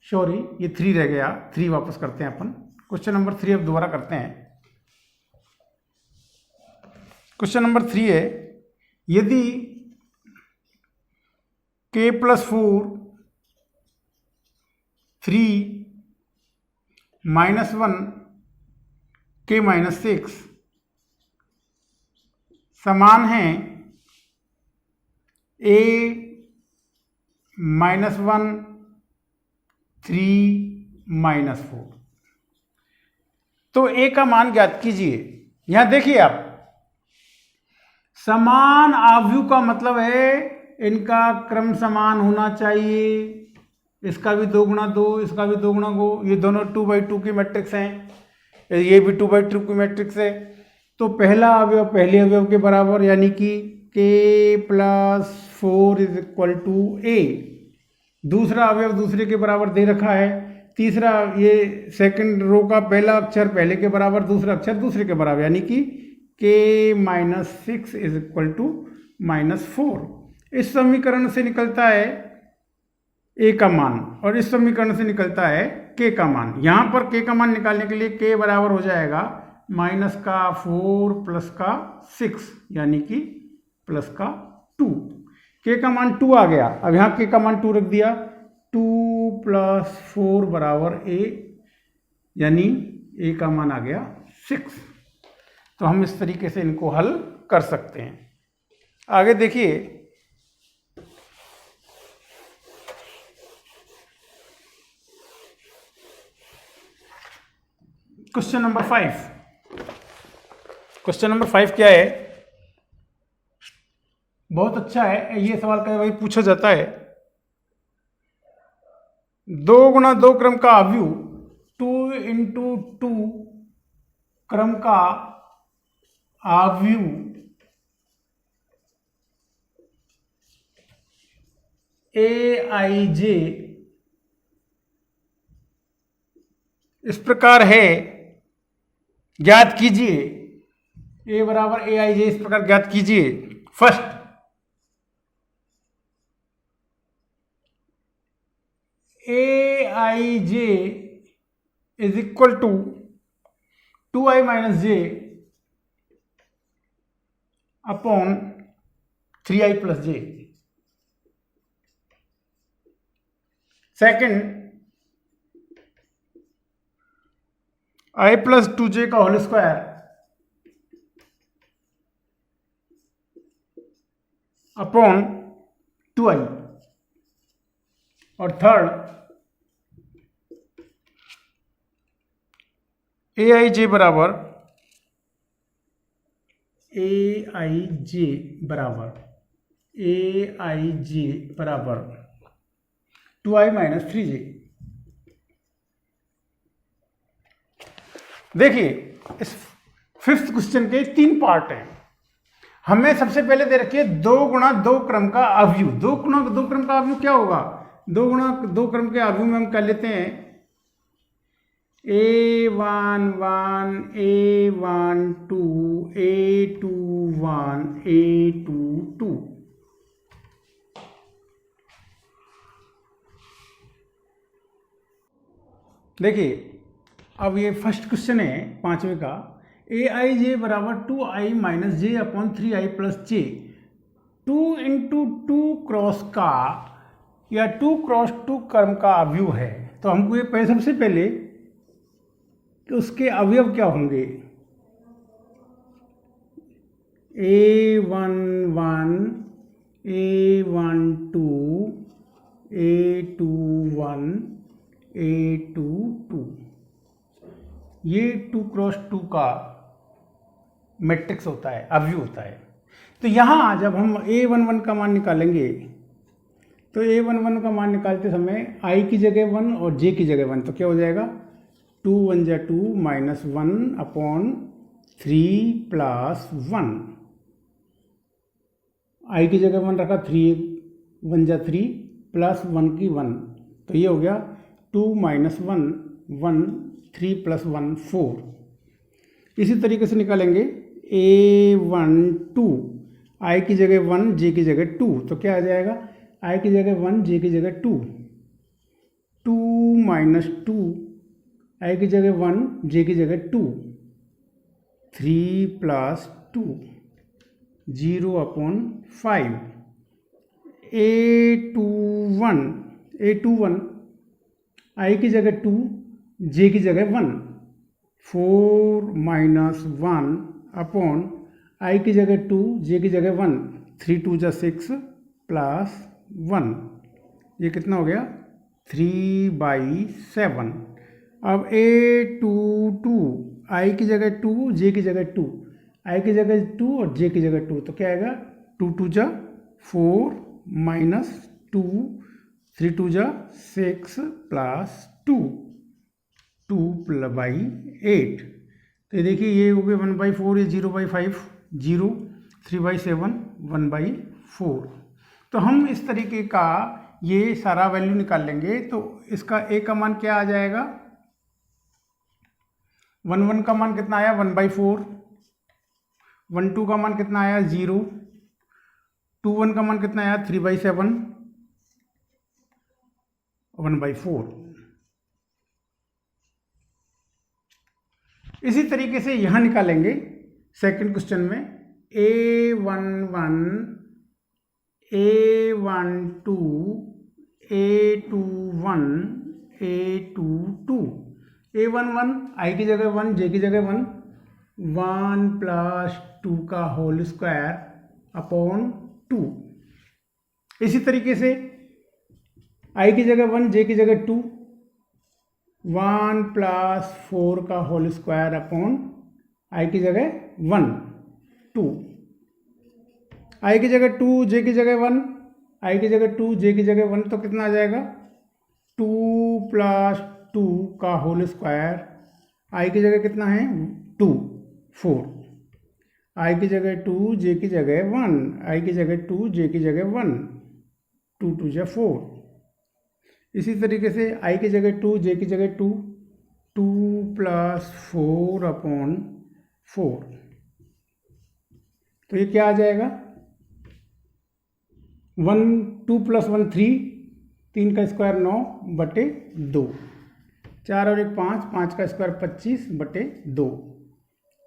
सॉरी ये 3 रह गया, 3 वापस करते हैं अपन। क्वेश्चन नंबर 3 अब दोबारा करते हैं। क्वेश्चन नंबर 3 है, यदि k+4 3 -1 k-6 समान है a -1 3 -4, तो a का मान ज्ञात कीजिए। यहां देखिए आप, समान आव्यूह का मतलब है इनका क्रम समान होना चाहिए। इसका भी 2 गुणा 2, इसका भी 2 गुणा 2, ये दोनों 2/2 की मैट्रिक्स हैं, ये भी 2/2 की मैट्रिक्स है। तो पहला अवयव पहले अवयव के बराबर, यानी कि k+4 = a। दूसरा अवयव दूसरे के बराबर दे रखा है। तीसरा, ये सेकंड रो का पहला अक्षर पहले के बराबर, दूसरा अक्षर दूसरे के बराबर, यानी कि k-6 = -4। इस समीकरण से निकलता है a का मान और इस समीकरण से निकलता है k का मान। यहां पर k का मान निकालने के लिए k बराबर हो जाएगा -4 + 6, यानी कि +2। k का मान 2 आ गया। अब यहां k का मान 2 रख दिया। 2 + 4 = a, यानी a का मान आ गया 6। तो हम इस तरीके से इनको हल कर सकते हैं। आगे देखिए, क्वेश्चन नंबर 5। क्वेश्चन नंबर 5 क्या है? बहुत अच्छा है ये सवाल, कई बार पूछा जाता है। 2 गुणा 2 क्रम का आव्यूह 2 × 2 क्रम का आव्यूह aij इस प्रकार है, ज्ञात कीजिए। a बराबर aij इस प्रकार ज्ञात कीजिए। First, aij = 2i - j upon 3i + j। Second, i + 2j का होल स्क्वायर अपॉन 2i। और थर्ड, aij बराबर 3i 2i माइनस 3j। देखिए इस फिफ्थ क्वेश्चन के 3 पार्ट हैं। हमें सबसे पहले दे रखिए 2 गुणा 2 क्रम का अवयव। 2 गुणा 2 क्रम का अवयव क्या होगा? 2 गुणा 2 क्रम के अवयव में हम कर लेते हैं a11 a12 a21 a22। देखिए अब ये फर्स्ट क्वेश्चन है 5वें का। ए आई जे बराबर 2i minus j upon 3i plus j 2 into 2 cross का या 2 क्रॉस 2 क्रम का अवयव है। तो हमको ये पहले सबसे पहले कि उसके अवयव क्या होंगे। a11 a12 a21 a22 ये 2 क्रॉस 2 का मैट्रिक्स होता है, अवयव होता है। तो यहाँ जब हम a11 का मान निकालेंगे तो a11 का मान निकालते समय i की जगह 1 और j की जगह 1, तो क्या हो जाएगा 2 1 जा 2 माइनस 1 अपॉन 3 प्लस 1। i की जगह 1 रखा, 3 1 जा 3 प्लस 1 की 1, तो ये हो गया 2 माइनस 1 1 3 प्लस 1 4। इसी तरीके से निकालेंगे a12 i की जगह 1 j की जगह 2, तो क्या आ जाएगा i की जगह 1 j की जगह 2 2 माइनस 2 i की जगह 1 j की जगह 2 3 प्लस 2 0 अपॉन 5। a21 i की जगह 2 j की जगह 1 4 माइनस 1 अपॉन i की जगह 2 j की जगह 1 3 2 जा 6 प्लस 1, ये कितना हो गया 3/7। अब a22 i की जगह 2 j की जगह 2 i की जगह 2 और j की जगह 2, तो क्या आएगा 2 2 जा 4 माइनस 2 3 2 जा 6 प्लस 2 2/8। तो ये देखिए ये हो गया 1/4, ये 0/5 0 3/7 1/4। तो हम इस तरीके का ये सारा वैल्यू निकाल लेंगे। तो इसका a का मान क्या आ जाएगा 1 1 का मान कितना आया 1/4, 1 2 का मान कितना आया 0, 2 1 का मान कितना आया 3/7 1/4। इसी तरीके से यहाँ निकालेंगे सेकंड क्वेश्चन में a11 a12 a21 a22। a11 i की जगह 1 j की जगह 1 1 प्लस 2 का होल स्क्वायर अपॉन 2। इसी तरीके से i की जगह 1 j की जगह 2 1 प्लस 4 का होल स्क्वायर अपॉन i की जगह 1 2, i की जगह 2 j की जगह 1 i की जगह 2 j की जगह 1, तो कितना आ जाएगा 2 प्लस 2 का होल स्क्वायर, i की जगह कितना है 2 4, i की जगह 2 j की जगह 1 i की जगह 2 j की जगह 1 2 2 जा 4। इसी तरीके से i की जगह 2 j की जगह 2 2 प्लस 4 अपॉन 4, तो ये क्या आ जाएगा 1 2 प्लस 1 3 3 का स्क्वायर 9 बटे 2 4 और 1 5 5 का स्क्वायर 25 बटे 2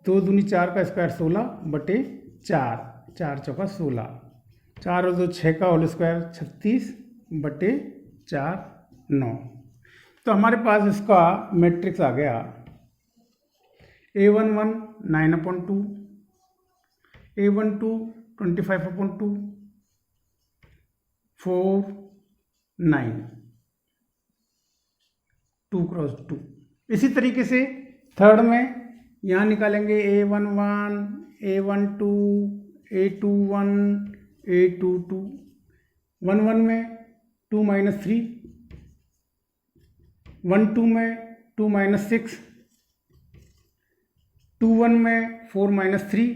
2 दूनी 4 का स्क्वायर 16 बटे 4 4 चौका 16 4 और 2 6 का होल स्क्वायर 36 बटे 4 9। तो हमारे पास इसका मैट्रिक्स आ गया a11 9/2 a12 25/2 4 9 2 क्रॉस 2। इसी तरीके से थर्ड में यहाँ निकालेंगे a11 a12 a21 a22 1 1 में 2 - 3 1 2 में 2 माइनस 6, 2 1 में 4 माइनस 3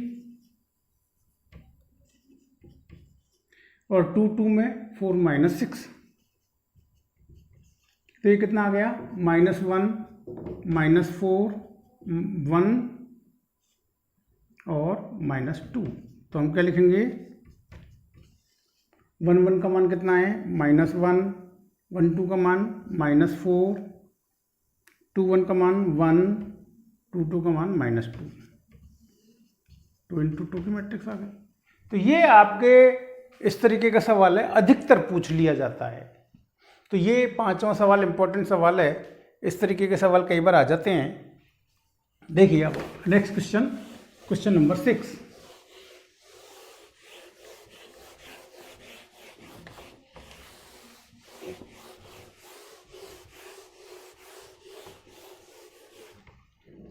और 2 2 में 4 माइनस 6। तो ये कितना आ गया? -1 -4 1 और -2। तो हम क्या लिखेंगे? 1 1 का मान कितना है? -1, 1 2 का मान -4, 2 1 का मान 1, 2 2 का मान -2। 2 × 2 की मैट्रिक्स आ गई। तो ये आपके इस तरीके का सवाल है, अधिकतर पूछ लिया जाता है। तो ये 5वां सवाल इंपॉर्टेंट सवाल है। इस तरीके के सवाल कई बार आ जाते हैं। देखिए अब next question number 6।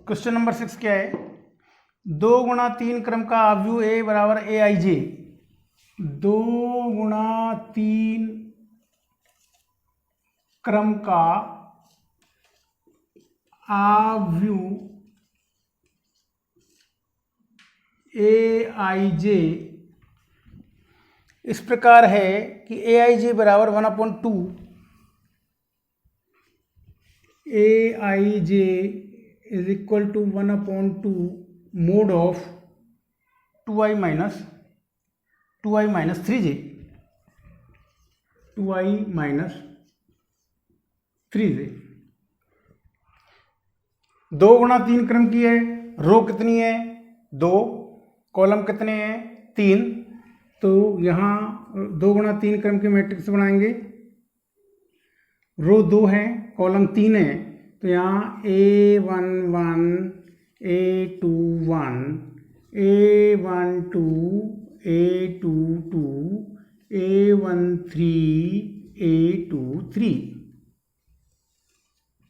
Question number 6 क्या है? 2 × 3 क्रम का अवयव A बराबर AIJ। 2 × 3 क्रम का अवयव AIJ इस प्रकार है कि AIJ बराबर 1/2 AIJ is equal to 1/2 mod of 2i minus 3j 2i minus 3j। 2 × 3 क्रम की है। रो कितनी है? 2। कॉलम कितने हैं? 3। तो यहाँ 2 × 3 क्रम की मैट्रिक्स बनाएंगे। रो 2 है, कॉलम 3 है, तो यहाँ A11 A21 A12 A22 A13 A23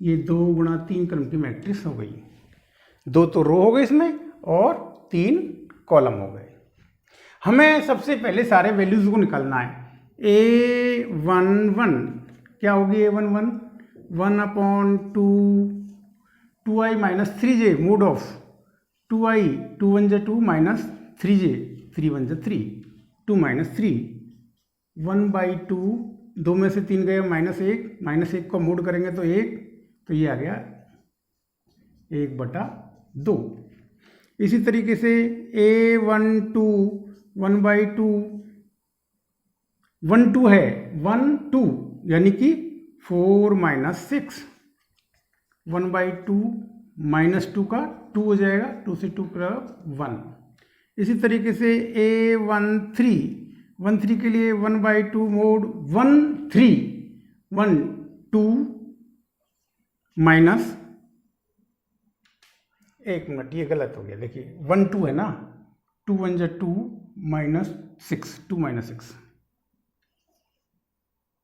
ये 2 × 3 क्रम की मैट्रिक्स हो गई। 2 तो रो हो गए इसमें और 3 कॉलम हो गए। हमें सबसे पहले सारे वैल्यूज को निकालना है। A11 क्या होगी? A11 1/2 2i minus 3j mod of 2i 2 1 j 2 minus 3j 3 1 j 3 2 minus 3 1/2 2 में से 3 गए -1 को मोड करेंगे तो 1, तो ये आ गया 1/2। इसी तरीके से A12 1/2 1 2 है 1 2 यानी कि 4 - 6 1/2 -2 का 2 हो जाएगा, 2 से 2 का 1। इसी तरीके से A13 के लिए 1/2 मोड 1 3 1 2 माइनस 1 मिनट ये गलत हो गया। देखिए 1 2 है ना, 2 1 जा 2 -6 2 - 6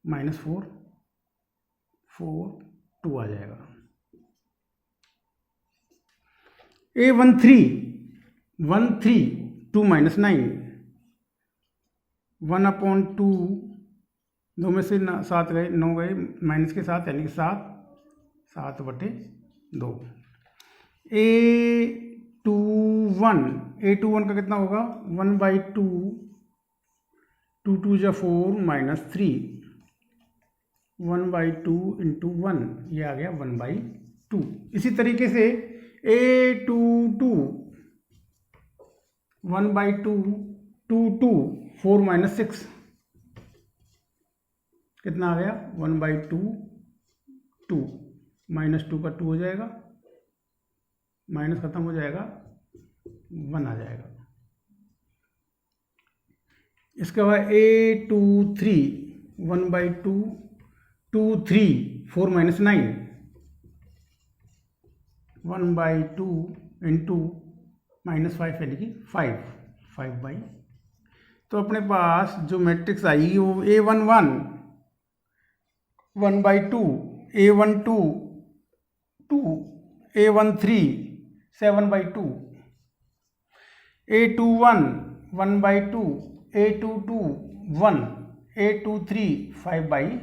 -4 4 2 आ जाएगा। A13 2 - 9 1/2 2 में से 7 गए 9 गए माइनस के साथ यानी कि 7/2। A21 का कितना होगा? 1/2 2 2 जा 4 -3 1/2 × 1 ये आ गया 1/2। इसी तरीके से A22 1/2 2 2 4 - 6 कितना आ गया? 1/2 2 -2 का 2 हो जाएगा, माइनस खत्म हो जाएगा 1 आ जाएगा। इसके बाद A23 1/2 2 3 4 - 9 1/2 × -5 यानी कि 5/। तो अपने पास जो मैट्रिक्स आएगी वो A11 1/2 A12 2 A13 7/2 A21 1/2 A22 1 A23 5/।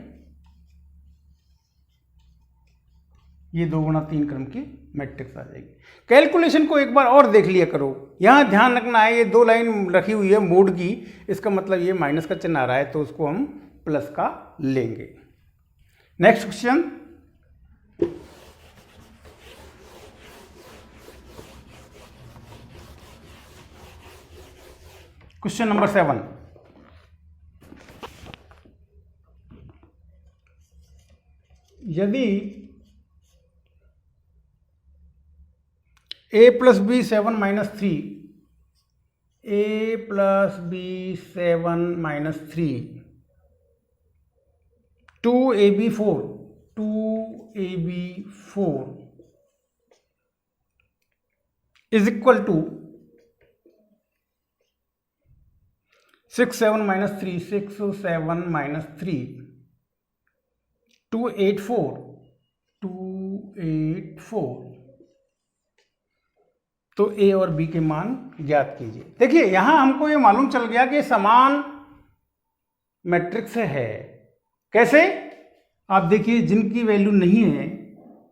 ये 2 गुणा 3 क्रम की मैट्रिक्स आ जाएगी। कैलकुलेशन को एक बार और देख लिया करो। यहाँ ध्यान रखना है, ये 2 लाइन रखी हुई है मोड की, इसका मतलब ये माइनस का चिन्ह आ रहा है तो उसको हम प्लस का लेंगे। Next question, question number 7। यदि a plus B 7 minus 3, a plus B 7 minus 3, 2ab4 is equal to 6 7 minus 3, 6 7 minus 3, 284 तो ए और बी के मान ज्ञात कीजिए। देखिए यहां हमको ये मालूम चल गया कि समान मैट्रिक्स है। कैसे? आप देखिए जिनकी वैल्यू नहीं है,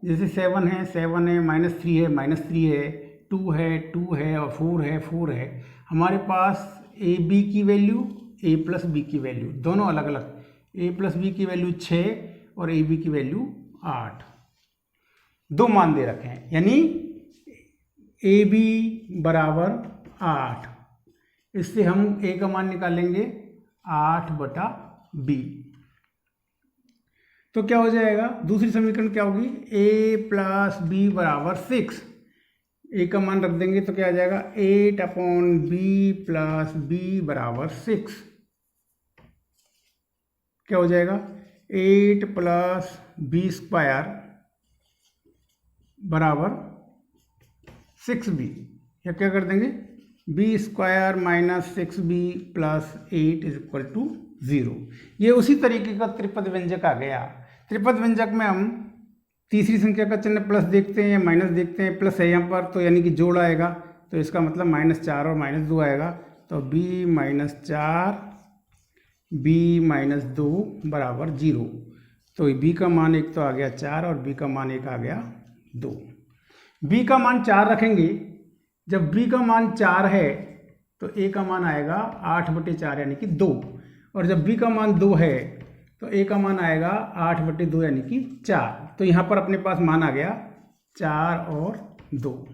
जैसे 7 है, 7 है, -3 है, -3 है, 2 है, 2 है और 4 है, 4 है। हमारे पास ए बी की वैल्यू, ए प्लस बी की वैल्यू दोनों अलग अलग, ए प्लस बी की वैल्यू 6 और ए बी की वैल्यू 8, 2 मान दे रखे हैं, यानी ए बी बराबर 8। इससे हम ए का मान निकालेंगे 8/b। तो क्या हो जाएगा? दूसरी समीकरण क्या होगी? a प्लस बी बराबर 6, ए का मान रख देंगे तो क्या आ जाएगा? 8/b प्लस बी बराबर 6। क्या हो जाएगा? 8 प्लस बी स्क्वायर बराबर 6b, या क्या कर देंगे? B square minus 6b plus 8 is equal to 0। ये उसी तरीके का त्रिपद व्यंजक आ गया। त्रिपद व्यंजक में हम तीसरी संख्या का चिन्ह प्लस देखते हैं या माइनस देखते हैं। प्लस है यहाँ पर तो यानी कि जोड़ आएगा, तो इसका मतलब -4 और -2 आएगा। तो b -4 b -2 बराबर 0। तो b का मान एक तो आ गया 4 और b का मान एक आ गया 2। b का मान 4 रखेंगे। जब b का मान 4 है तो a का मान आएगा 8/4 यानी कि 2, और जब b का मान 2 है तो a का मान आएगा 8/2 यानी कि 4। तो यहाँ पर अपने पास मान आ गया 4 और 2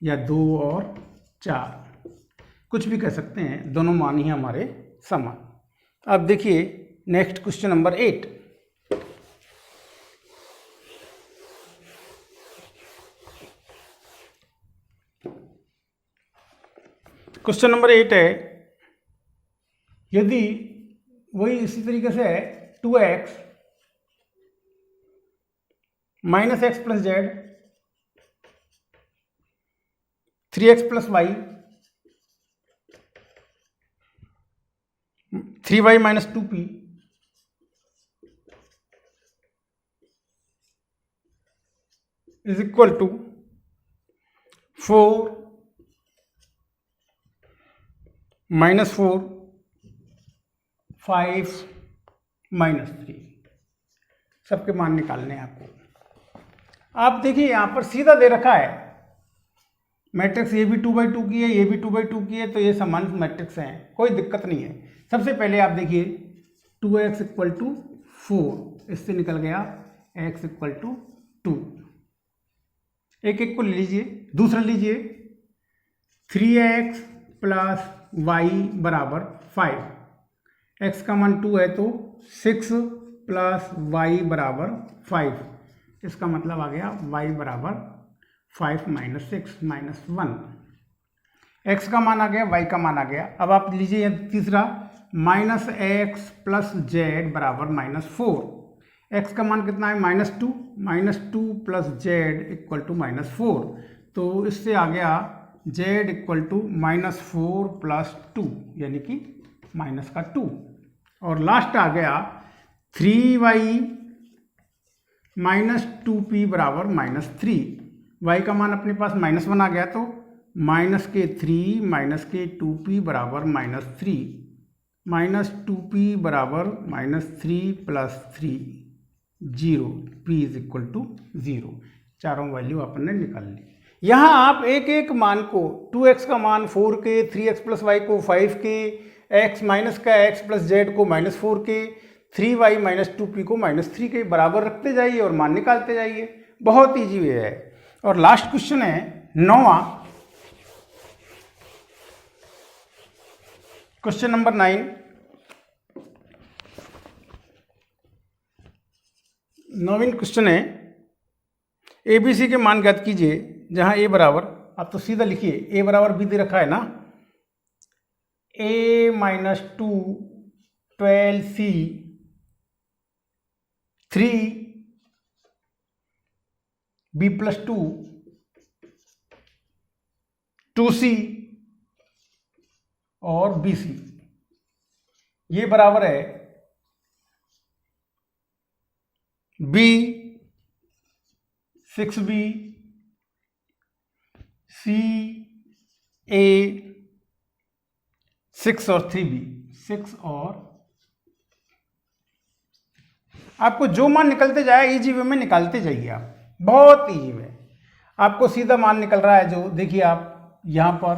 या 2 और 4, कुछ भी कह सकते हैं, दोनों मान ही हमारे समान। अब देखिए next question number 8। Question number 8 है, यदि वही इसी तरीके से है 2x minus X plus Z, 3x plus Y, 3y minus 2p is equal to 4 -4 5 -3, सबके मान निकालने हैं आपको। आप देखिए यहाँ पर सीधा दे रखा है मैट्रिक्स, ये भी 2/2 की है, ये भी 2/2 की है, तो ये समान मैट्रिक्स हैं, कोई दिक्कत नहीं है। सबसे पहले आप देखिए 2x = 4, इससे निकल गया x = 2। एक को ले लीजिए। दूसरा लीजिए 3x प्लस y बराबर 5, x का मान 2 है तो 6 प्लस y बराबर 5, इसका मतलब आ गया y बराबर 5 - 6 -1। x का मान आ गया, y का मान आ गया। अब आप लीजिए तीसरा -x प्लस z बराबर -4, x का मान कितना है? -2 प्लस z = -4, तो इससे आ गया z = -4 प्लस 2 यानी कि -2। और लास्ट आ गया 3y -2p बराबर -3, y का मान अपने पास -1 आ गया, तो -3 - 2p बराबर -3, -2p बराबर -3 + 3 0, p इज इक्वल टू 0। चारों वैल्यू आपने निकाल ली। यहाँ आप एक एक मान को 2x का मान 4k, 3x प्लस वाई को 5k, x माइनस का x प्लस जेड को -4k, 3y माइनस 2p को -3k बराबर रखते जाइए और मान निकालते जाइए। बहुत ईजी वे है। और लास्ट क्वेश्चन है 9वां, क्वेश्चन नंबर 9। 9वीं क्वेश्चन है ABC के मान ज्ञात कीजिए जहां a बराबर, आप तो सीधा लिखिए, a बराबर b दे रखा है ना, a minus 2 12c 3 b plus 2 2c और bc, ये बराबर है b 6b c a 6 और 3b 6 और, आपको जो मान निकलते जाए इजी वे में निकालते जाइए आप, बहुत इजी वे। आपको सीधा मान निकल रहा है, जो देखिए आप यहां पर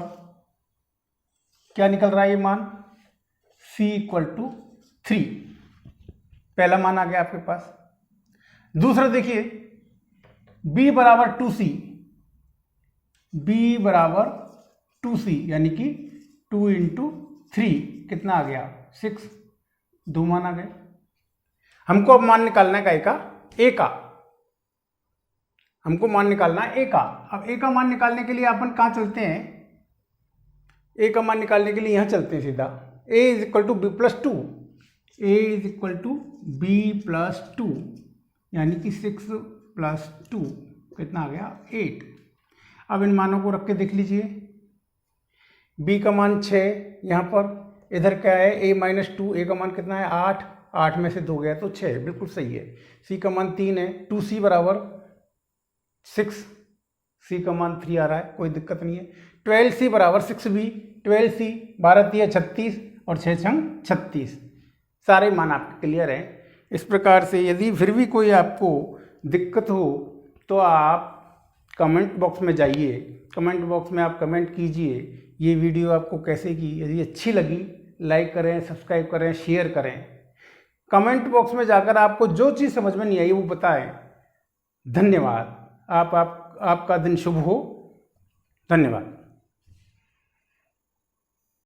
क्या निकल रहा है, ये मान c इक्वल टू 3, पहला मान आ गया आपके पास। दूसरा देखिए b बराबर 2c, b बराबर 2c यानी कि 2 इंटू 3 कितना आ गया 6, दो मान आ गए। हमको अब मान निकालना है a का, हमको मान निकालना है a का। अब a का मान निकालने के लिए अपन कहाँ चलते हैं, a का मान निकालने के लिए यहाँ चलते हैं सीधा। a is equal to b plus 2, a is equal to b plus 2 यानी कि 6 प्लस 2 कितना आ गया 8। अब इन मानों को रख के देख लीजिए, b का मान 6, यहाँ पर इधर क्या है a माइनस 2, a का मान कितना है 8, 8 में से 2 गया तो 6, बिल्कुल सही है। c का मान 3 है, 2c बराबर 6, c का मान 3 आ रहा है, कोई दिक्कत नहीं है। 12c बराबर 6b, 12c 12 3 36 और 6 6 36, सारे मान आपके क्लियर हैं। इस प्रकार से यदि फिर भी कोई आपको दिक्कत हो तो आप कमेंट बॉक्स में जाइए, कमेंट बॉक्स में आप कमेंट कीजिए ये वीडियो आपको कैसे की। यदि अच्छी लगी लाइक करें, सब्सक्राइब करें, शेयर करें। कमेंट बॉक्स में जाकर आपको जो चीज़ समझ में नहीं आई वो बताएं। धन्यवाद। आपका दिन शुभ हो। धन्यवाद।